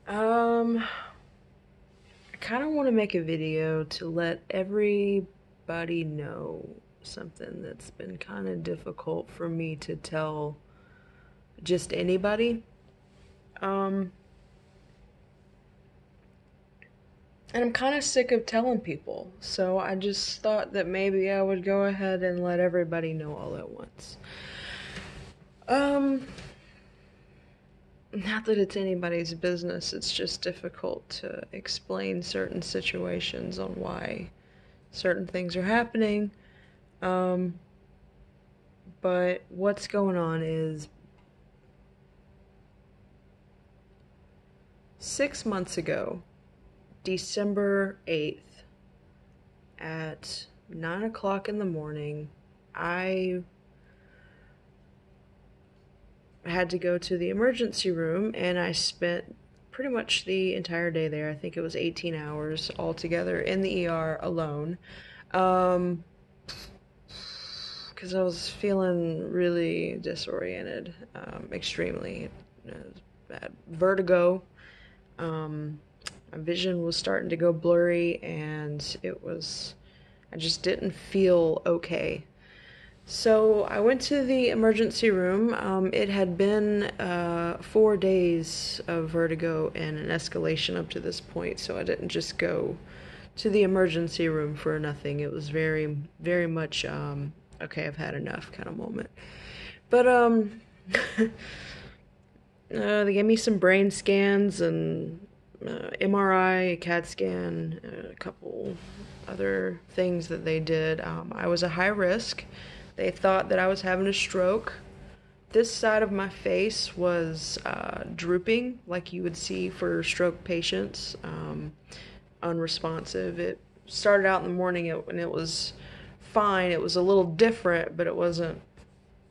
I kind of want to make a video to let everybody know something that's been kind of difficult for me to tell just anybody. Um, and I'm kind of sick of telling people, so I just thought that maybe I would go ahead and let everybody know all at once. Um, Not that it's anybody's business, it's just difficult to explain certain situations on why certain things are happening. Um, but what's going on is 6 months ago, December 8th, at 9 o'clock in the morning, I had to go to the emergency room and I spent pretty much the entire day there. I think it was 18 hours altogether in the ER alone. Um, because I was feeling really disoriented, extremely. It was bad. Vertigo. My vision was starting to go blurry, and I just didn't feel okay. So I went to the emergency room. It had been 4 days of vertigo and an escalation up to this point, so I didn't just go to the emergency room for nothing. It was very, very much, okay, I've had enough kind of moment. But, they gave me some brain scans and MRI, a CAT scan, a couple other things that they did. I was a high risk. They thought that I was having a stroke. This side of my face was drooping, like you would see for stroke patients, unresponsive. It started out in the morning and it was fine. It was a little different, but it wasn't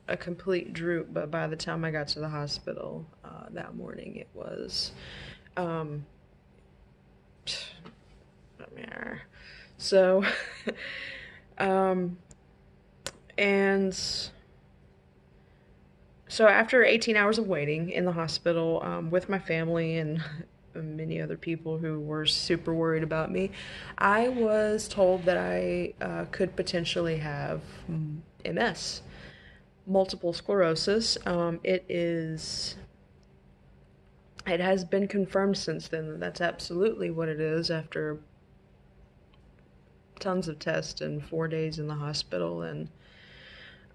a complete droop. But by the time I got to the hospital that morning, it was. Um, so, um, and so after 18 hours of waiting in the hospital with my family and many other people who were super worried about me, I was told that I could potentially have MS, multiple sclerosis. It has been confirmed since then that that's absolutely what it is after tons of tests and 4 days in the hospital and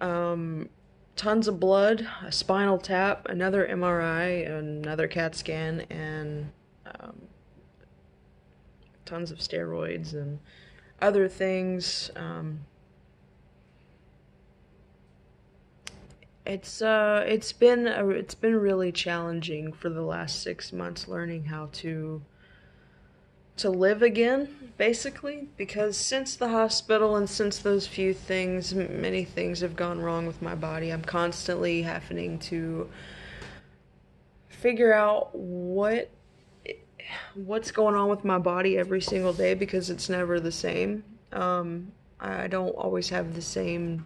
um, tons of blood, a spinal tap, another MRI, another CAT scan, and um, tons of steroids and other things. It's been really challenging for the last 6 months learning how to live again, basically, because since the hospital and since those few things, many things have gone wrong with my body. I'm constantly having to figure out what's going on with my body every single day because it's never the same. I don't always have the same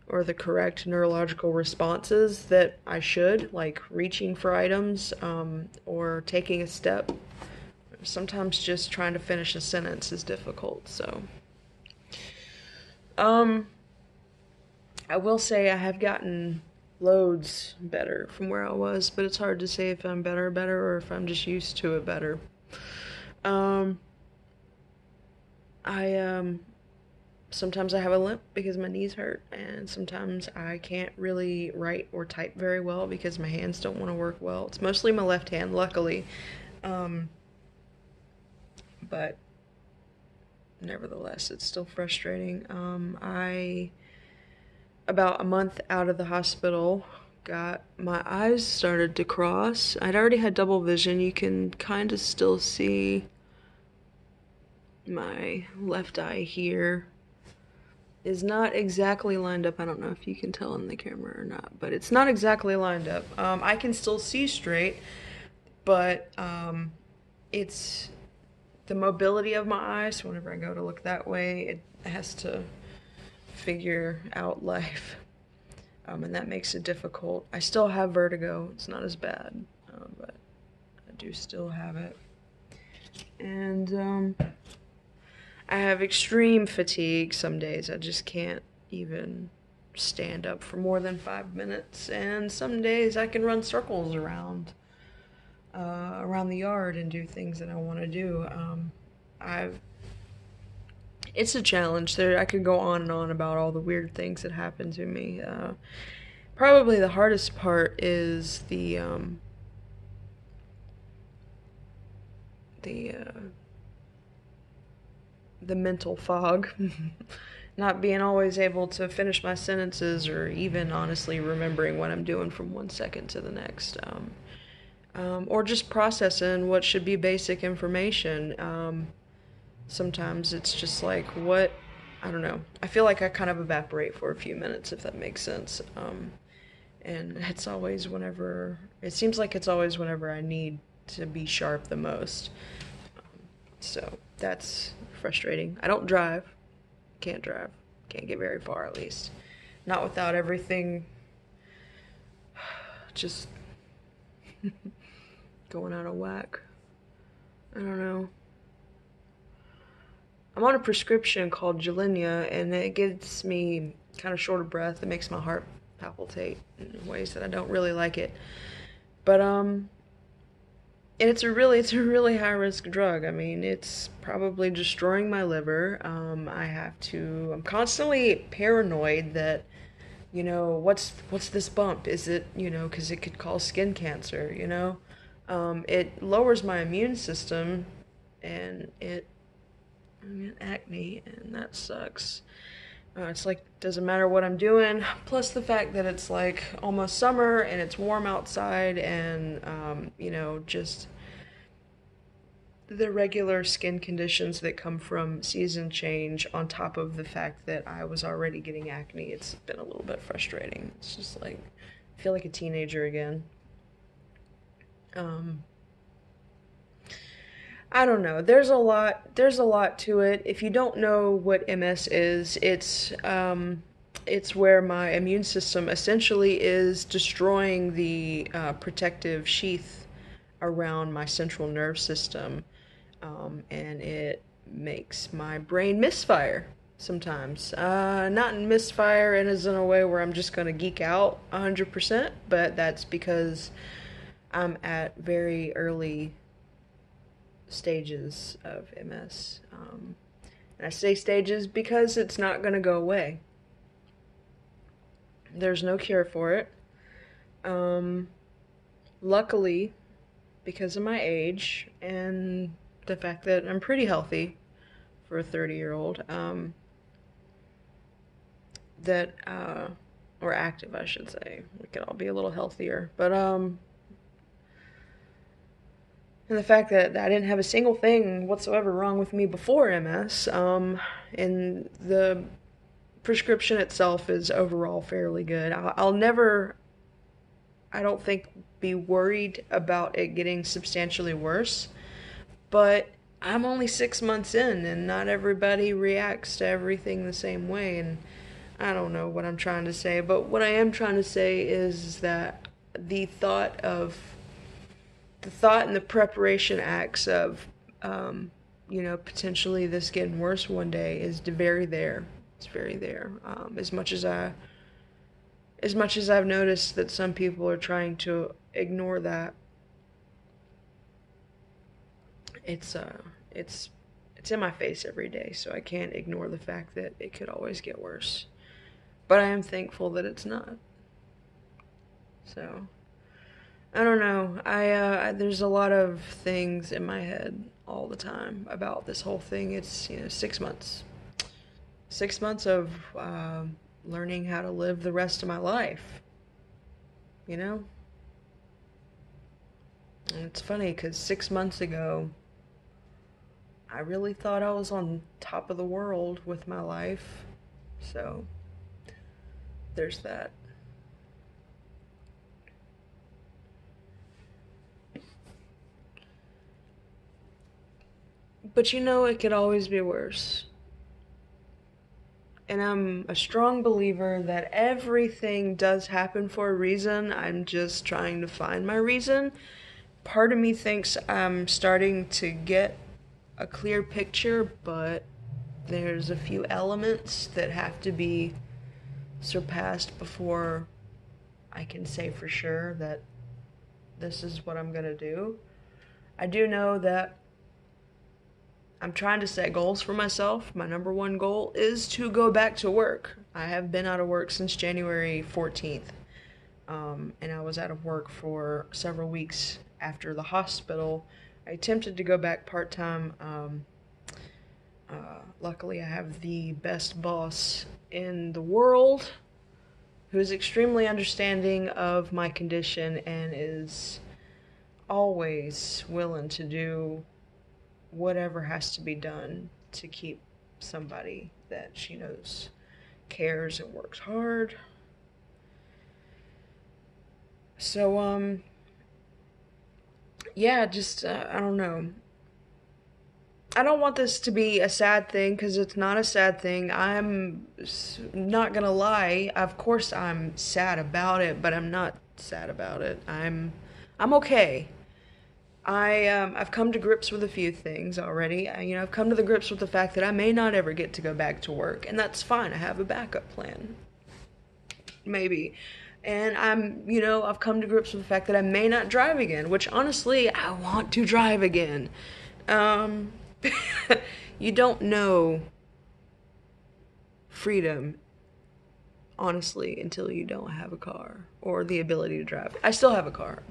or the correct neurological responses that I should, like reaching for items or taking a step. Sometimes just trying to finish a sentence is difficult, so. Um, I will say I have gotten loads better from where I was, but it's hard to say if I'm better, or if I'm just used to it better. Um, I sometimes I have a limp because my knees hurt, and sometimes I can't really write or type very well because my hands don't want to work well. It's mostly my left hand, luckily. Um, but nevertheless, it's still frustrating. I, about a month out of the hospital, got my eyes started to cross. I'd already had double vision. You can kind of still see my left eye here is not exactly lined up. I don't know if you can tell in the camera or not, but it's not exactly lined up. I can still see straight, but it's the mobility of my eyes. So whenever I go to look that way, it has to figure out life, and that makes it difficult. I still have vertigo. It's not as bad, but do still have it. And I have extreme fatigue some days. I just can't even stand up for more than 5 minutes. And some days I can run circles around the yard and do things that I want to do. It's a challenge. I could go on and on about all the weird things that happen to me. Probably the hardest part is the mental fog. Not being always able to finish my sentences, or even honestly remembering what I'm doing from one second to the next. Or just processing what should be basic information. Sometimes it's just like, I don't know. I feel like I kind of evaporate for a few minutes, if that makes sense. And it seems like it's always whenever I need to be sharp the most. So that's frustrating. I don't drive. Can't drive. Can't get very far, at least. Not without everything just going out of whack. I don't know. I'm on a prescription called Gilenya, and it gets me kind of short of breath. It makes my heart palpitate in ways that I don't really like it. But and it's a really high risk drug. I mean, it's probably destroying my liver. I'm constantly paranoid that, what's this bump? Is it, because it could cause skin cancer, It lowers my immune system, and I get acne, and that sucks. It's like, doesn't matter what I'm doing, plus the fact that it's like almost summer and it's warm outside, and just the regular skin conditions that come from season change, on top of the fact that I was already getting acne. It's been a little bit frustrating. It's just like, I feel like a teenager again. I don't know. There's a lot to it. If you don't know what MS is, it's where my immune system essentially is destroying the protective sheath around my central nerve system, and it makes my brain misfire sometimes. Not misfire in a way where I'm just gonna geek out 100%, but that's because I'm at very early stages of MS. And I say stages because it's not going to go away. There's no cure for it. Luckily, because of my age and the fact that I'm pretty healthy for a 30-year-old, or active, I should say. We could all be a little healthier. But, and the fact that I didn't have a single thing whatsoever wrong with me before MS, and the prescription itself is overall fairly good. I'll never, I don't think, be worried about it getting substantially worse, but I'm only 6 months in, and not everybody reacts to everything the same way, and I don't know what I'm trying to say, but what I am trying to say is that the thought and the preparation acts of, potentially this getting worse one day is very there. It's very there. As much as I've noticed that some people are trying to ignore that, it's in my face every day, so I can't ignore the fact that it could always get worse. But I am thankful that it's not. So, I don't know. There's a lot of things in my head all the time about this whole thing. It's 6 months. 6 months of learning how to live the rest of my life. And it's funny because 6 months ago, I really thought I was on top of the world with my life. So, there's that. But it could always be worse. And I'm a strong believer that everything does happen for a reason. I'm just trying to find my reason. part of me thinks I'm starting to get a clear picture, but there's a few elements that have to be surpassed before I can say for sure that this is what I'm gonna do. I do know that I'm trying to set goals for myself. My number one goal is to go back to work. I have been out of work since January 14th. And I was out of work for several weeks after the hospital. I attempted to go back part-time. Luckily, I have the best boss in the world who is extremely understanding of my condition and is always willing to do whatever has to be done to keep somebody that she knows cares and works hard. So, yeah, just, I don't know. I don't want this to be a sad thing, because it's not a sad thing. I'm not gonna lie. Of course I'm sad about it, but I'm not sad about it. I'm okay. I've come to grips with a few things already. I've come to the grips with the fact that I may not ever get to go back to work, and that's fine. I have a backup plan. Maybe. And I've come to grips with the fact that I may not drive again, which honestly, I want to drive again. You don't know freedom, honestly, until you don't have a car or the ability to drive. I still have a car,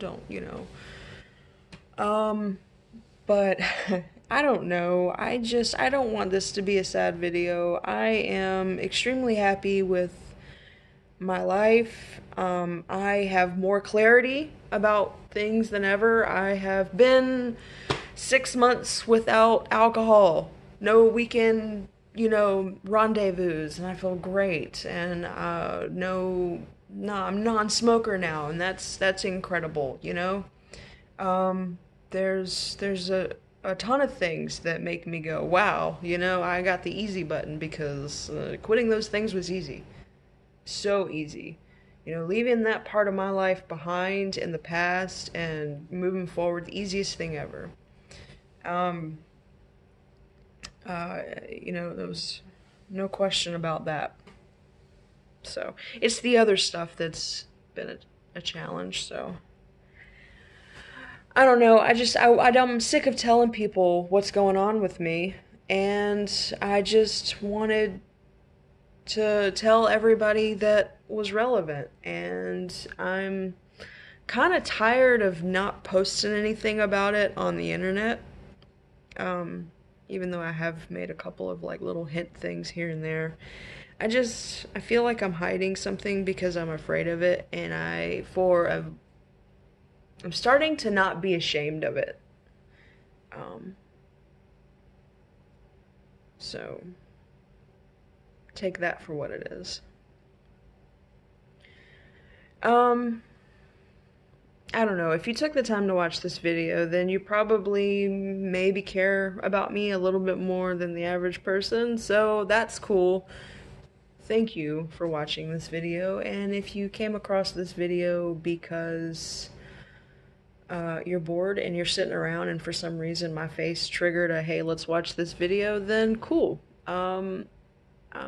but I don't know. I don't want this to be a sad video. I am extremely happy with my life. I have more clarity about things than ever. I have been 6 months without alcohol, no weekend, rendezvous, and I feel great. And no, I'm non-smoker now, and that's incredible. There's a ton of things that make me go, wow, I got the easy button, because quitting those things was easy. So easy. Leaving that part of my life behind in the past and moving forward, the easiest thing ever. There was no question about that. So, it's the other stuff that's been a challenge, so. I don't know, I'm sick of telling people what's going on with me, and I just wanted to tell everybody that was relevant, and I'm kind of tired of not posting anything about it on the internet, even though I have made a couple of little hint things here and there. I feel like I'm hiding something because I'm afraid of it, and I'm starting to not be ashamed of it. So take that for what it is. I don't know, if you took the time to watch this video, then you probably maybe care about me a little bit more than the average person, so that's cool. Thank you for watching this video, and if you came across this video because you're bored and you're sitting around and for some reason my face triggered a hey, let's watch this video, then cool.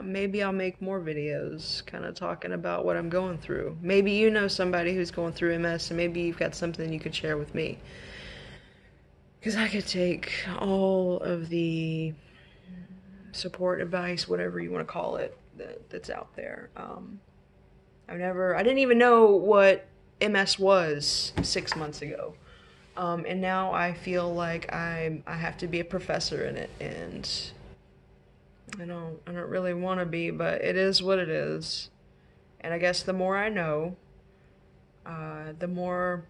Maybe I'll make more videos kind of talking about what I'm going through. Maybe you know somebody who's going through MS, and maybe you've got something you could share with me. Because I could take all of the support, advice, whatever you want to call it, that's out there. I didn't even know what MS was 6 months ago. And now I feel like I have to be a professor in it, and I don't really want to be, but it is what it is. And I guess the more I know, the more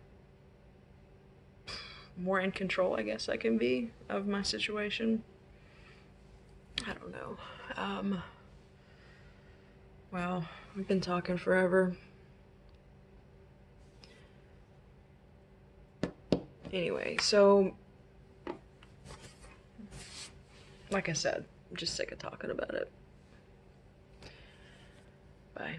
in control I guess I can be of my situation. I don't know. Wow, we've been talking forever. Anyway, so like I said, I'm just sick of talking about it. Bye.